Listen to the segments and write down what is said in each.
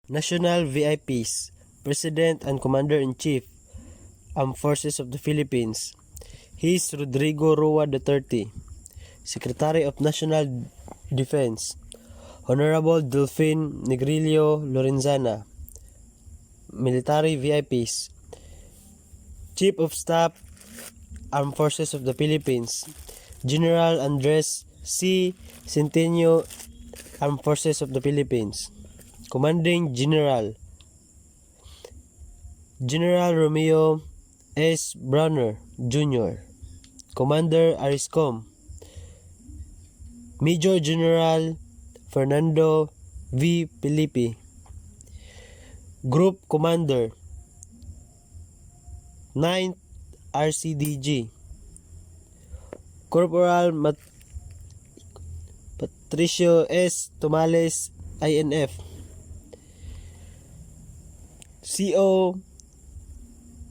National VIPs, President and Commander-in-Chief, Armed Forces of the Philippines. He is Rodrigo Roa Duterte, Secretary of National Defense. Honorable Delfin Negrillo Lorenzana, Military VIPs. Chief of Staff, Armed Forces of the Philippines, General Andres C. Centenio, Armed Forces of the Philippines. Commanding General, General Romeo S. Browner Jr., Commander Ariscom. Major General Fernando V. Felipe, Group Commander, 9th RCDG. Corporal Patricio S. Tomales, INF. CO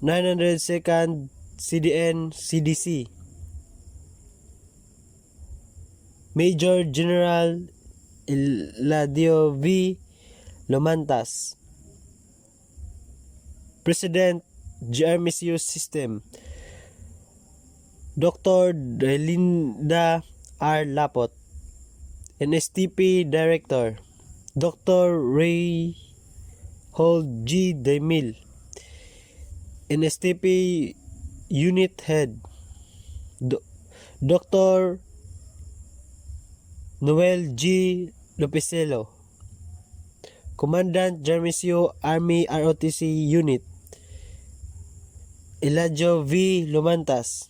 902nd CDN CDC. Major General Eladio V. Lomantas. President GRMSU System, Dr. Delinda R. Lapot. NSTP Director, Dr. Ray Hold G. Demil. NSTP Unit Head, Dr. Noel G. Lopeselo. Commandant Jarmisio Army ROTC Unit, Eladio V. Lomantas.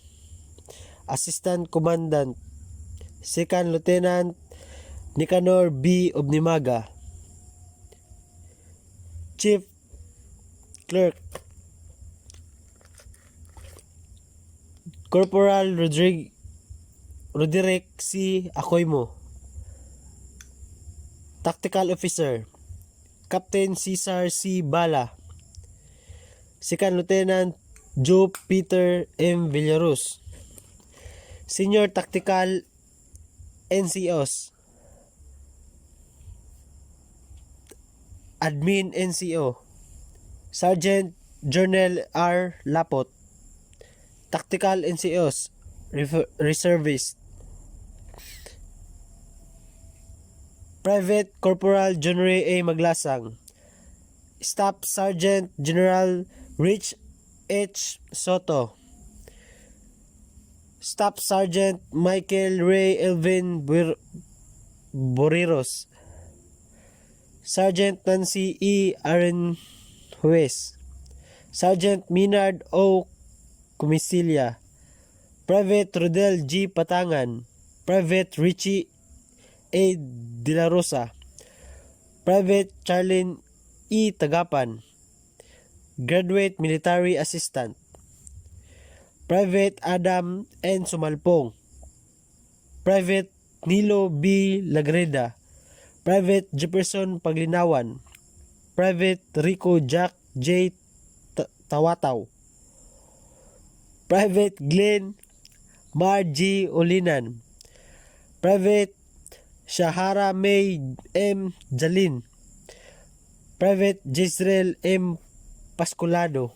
Assistant Commandant, 2nd Lieutenant Nicanor B. Obnimaga. Chief Clerk, Corporal Roderick C. Acoymo. Tactical Officer, Captain Cesar C. Bala. 2nd Lieutenant Joe Peter M. Villarus. Senior Tactical NCOs, Admin NCO, Sergeant Journal R. Lapot. Tactical NCOs, Reservist, Private Corporal John Ray A. Maglasang. Staff Sergeant General Rich H. Soto. Staff Sergeant Michael Ray Elvin Boriros. Sergeant Nancy E. Arenjuez. Sergeant Minard O. Comisilia. Private Rodel G. Patangan. Private Richie A. De La Rosa. Private Charlene E. Tagapan. Graduate Military Assistant. Private Adam N. Sumalpong. Private Nilo B. Lagreda. Private Jefferson Paglinawan. Private Rico Jack J. Tawataw. Private Glenn Mar G. Olinan. Private Shahara May M. Jalin. Private Jezreel M. Pasculado.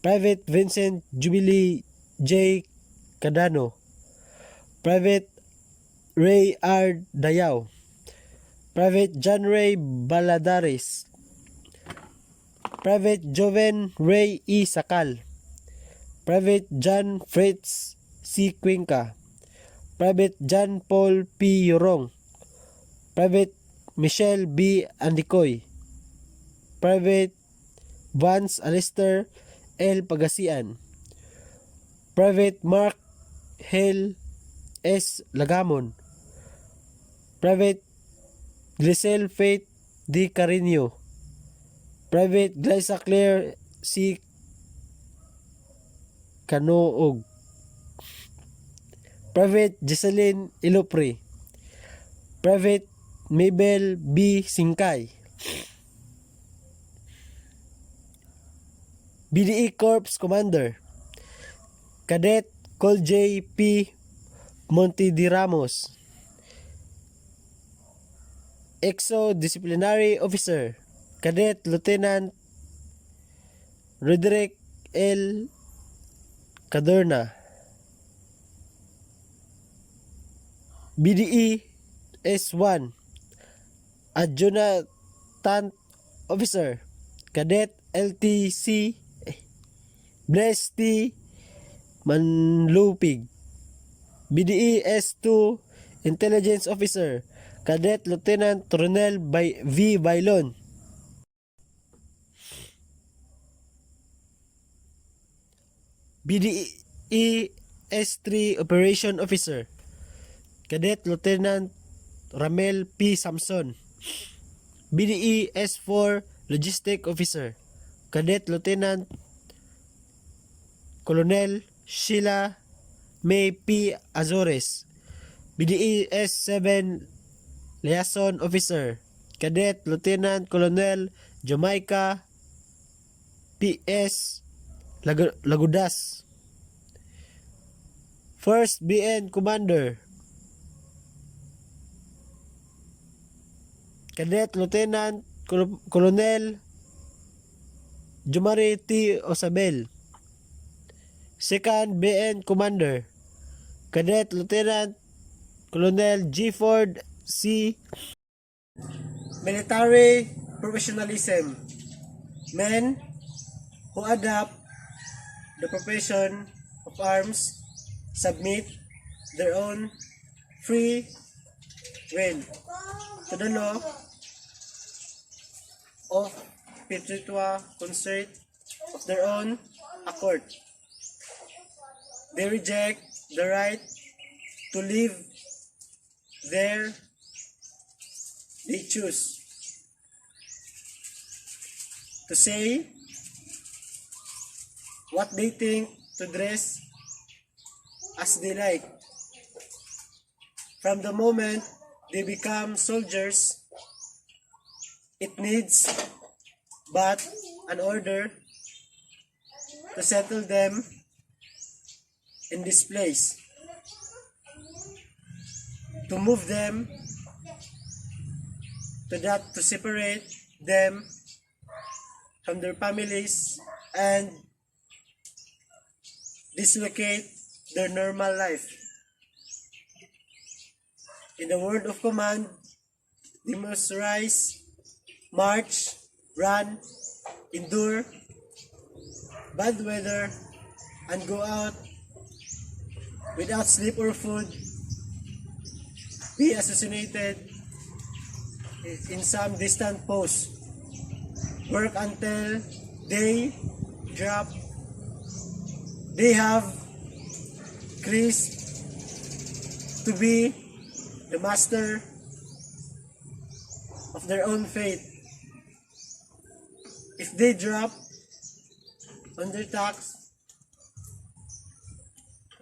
Private Vincent Jubilee J. Cadano. Private Ray R. Dayao. Private John Ray Baladares. Private Joven Ray E. Sakal. Private John Fritz C. Cuenca. Private John Paul P. Yorong. Private Michelle B. Andicoy. Private Vance Alistair L. Pagasian. Private Mark Hel S. Lagamon. Private Grisel Faith D. Carino. Private Glyza Claire C. Canoog. Private Jesseline Ilopre. Private Mabel B. Singkay. BDE Corps Commander, Cadet Col J. P. Montidiramos. Exo-Disciplinary Officer, Cadet Lieutenant Roderick L. Cadorna. BDE S1, Adjutant Officer, Cadet LTC Bless T. Manlupig. BDE S2, Intelligence Officer, Cadet Lieutenant Ronel V. Bailon. BDE S3, Operation Officer, Cadet Lieutenant Ramel P. Samson. BDE S4, Logistic Officer, Cadet Lieutenant Colonel Sheila May P. Azores. BDE S7, Liaison Officer, Cadet Lieutenant Colonel Jamaica P.S. Lagudas. First BN Commander, Cadet Lieutenant Colonel Jumari T. Osabel. Second BN Commander, Cadet Lieutenant Colonel G. Ford C. Military Professionalism, men who adopt the profession of arms submit their own free will to the law of perpetual concert of their own accord. They reject the right to live there they choose, to say what they think, to dress as they like. From the moment they become soldiers, it needs but an order to settle them in this place, to move them to separate them from their families and dislocate their normal life. In the word of command, they must rise, march, run, endure bad weather, and go out without sleep or food, be assassinated in some distant post, work until they drop. They have Christ to be the master of their own fate. If they drop on their tax,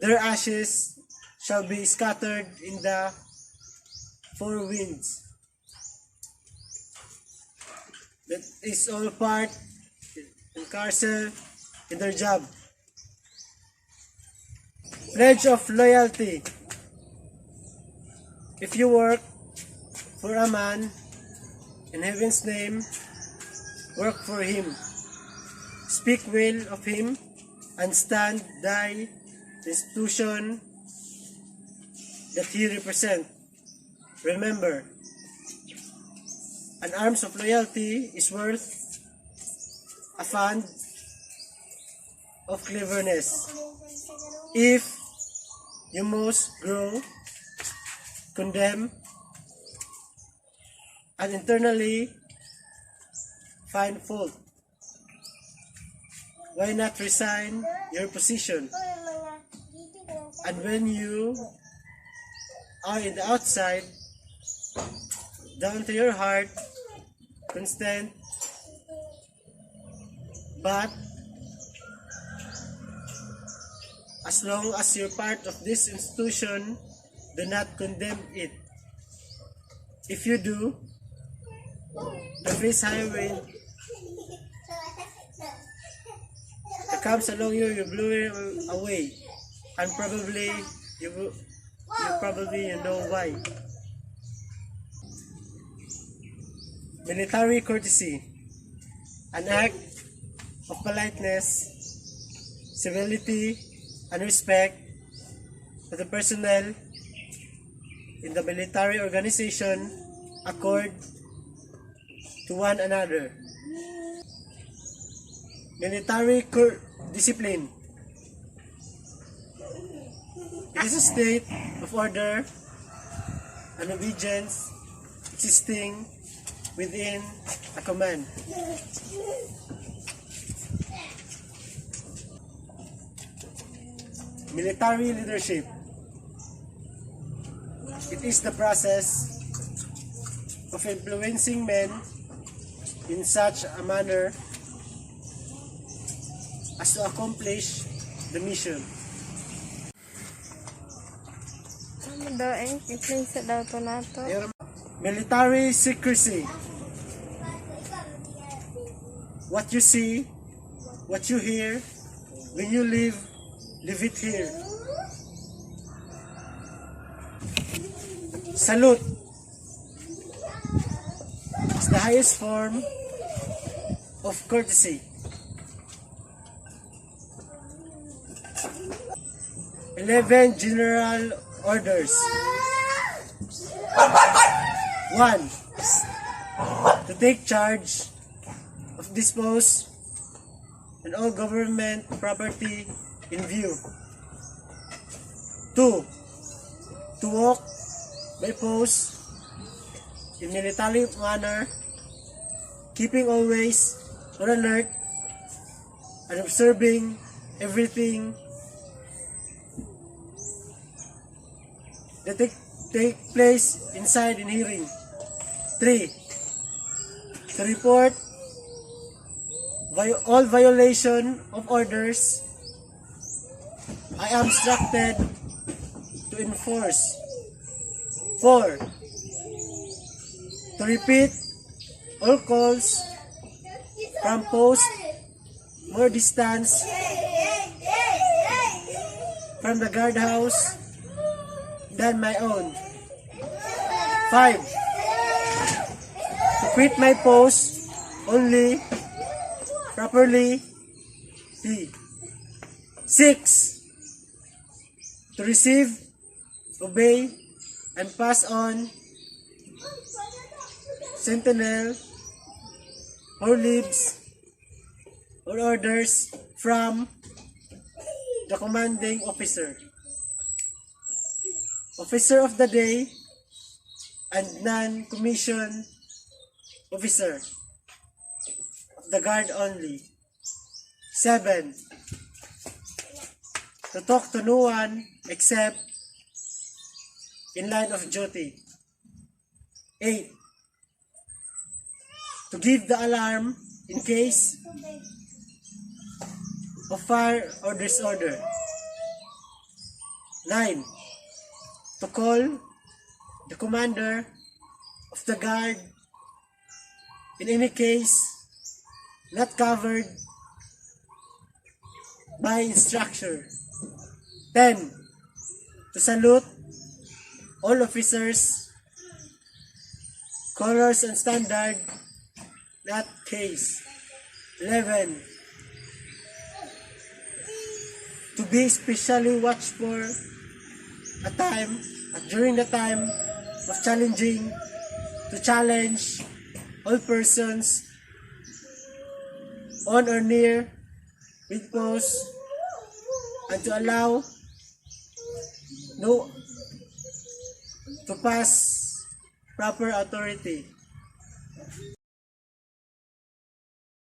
their ashes shall be scattered in the four winds. That is all part and parcel in their job. Pledge of loyalty. If you work for a man in heaven's name, work for him, speak well of him, and stand by the institution that he represents. Remember, an arms of loyalty is worth a fund of cleverness. If you must grow, condemn, and internally find fault, why not resign your position? And when you are in the outside, down to your heart, constant, but as long as you're part of this institution, do not condemn it. If you do, the face highway that comes along you blow it away, and probably you know why. Military courtesy, an act of politeness, civility, and respect to the personnel in the military organization accord to one another. Military discipline. It is a state of order and obedience existing within a command. Military leadership. It is the process of influencing men in such a manner as to accomplish the mission. Military secrecy. What you see, what you hear, when you leave it here. Salute is the highest form of courtesy. 11 general orders. 1. To take charge of dispose and all government property in view. 2. To walk by post in military manner, keeping always on alert and observing everything that take place inside in hearing. 3. To report all violation of orders I am instructed to enforce. 4. To repeat all calls from post more distance from the guardhouse than my own. 5. To quit my post only properly. 6. To receive, obey, and pass on sentinel or leaves or orders from the commanding officer, officer of the day, and non-commissioned officer of the guard only. 7. To talk to no one except in line of duty. 8. To give the alarm in case of fire or disorder. 9. To call the commander of the guard in any case not covered by instruction. 10. To salute all officers, colors and standard, that case. 11. To be especially watched for during the time of to challenge all persons on or near with post and to allow no to pass proper authority.